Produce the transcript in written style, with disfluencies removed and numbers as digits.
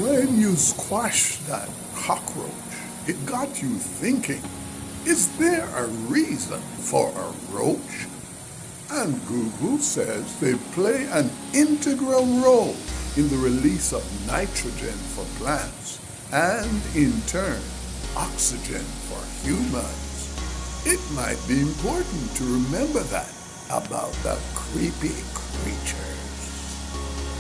When you squashed that cockroach, it got you thinking, is there a reason for a roach? And Google says they play an integral role in the release of nitrogen for plants and, in turn, oxygen for humans. It might be important to remember that about the creepy creature.